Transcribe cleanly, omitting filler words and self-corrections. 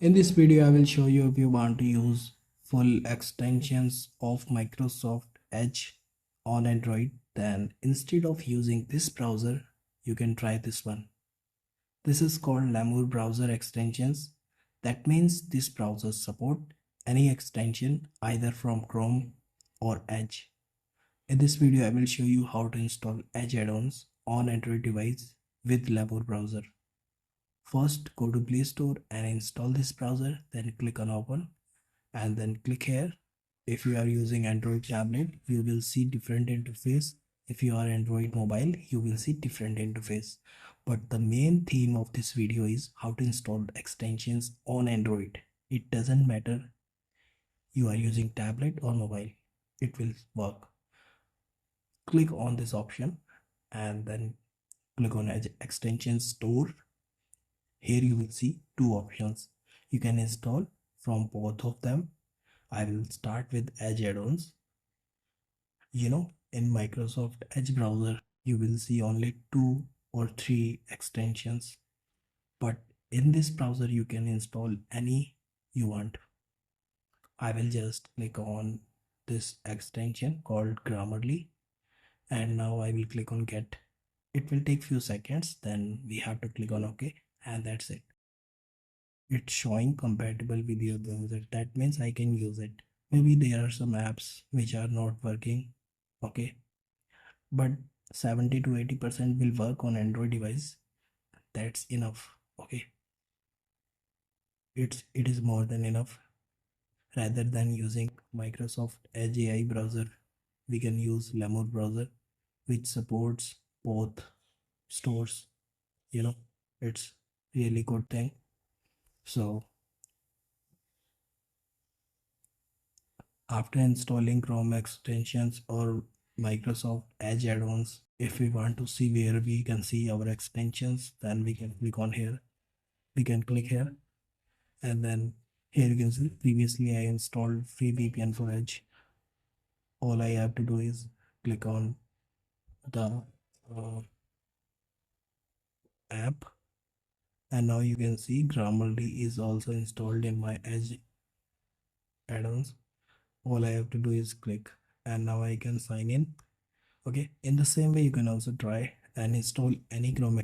In this video, I will show you if you want to use full extensions of Microsoft Edge on Android, then instead of using this browser, you can try this one. This is called Lemur Browser Extensions. That means this browser support any extension either from Chrome or Edge. In this video, I will show you how to install Edge add-ons on Android device with Lemur browser. First, go to Play Store and install this browser, then click on open and then click here. If you are using Android tablet, you will see different interface. If you are Android mobile, you will see different interface. But the main theme of this video is how to install extensions on Android. It doesn't matter you are using tablet or mobile, it will work. Click on this option and then click on Edge Extension Store. Here you will see two options. You can install from both of them. I will start with Edge add-ons. In Microsoft Edge browser, you will see only 2 or 3 extensions. But in this browser, you can install any you want. I will just click on this extension called Grammarly. And now I will click on Get. It will take few seconds. Then we have to click on OK. And that's it. It's showing compatible with your browser. That means I can use it. Maybe there are some apps which are not working. Okay. But 70 to 80% will work on Android device. That's enough. Okay. It is more than enough. Rather than using Microsoft Edge AI browser, we can use Lemur browser, which supports both stores. It's really good thing. So after installing Chrome extensions or Microsoft Edge add-ons, if we want to see where we can see our extensions, then we can click on here. We can click here and then here you can see previously I installed FreeVPN for Edge. All I have to do is click on the app and now you can see Grammarly is also installed in my Edge add-ons. All I have to do is click and now I can sign in. Okay, in the same way you can also try and install any Chrome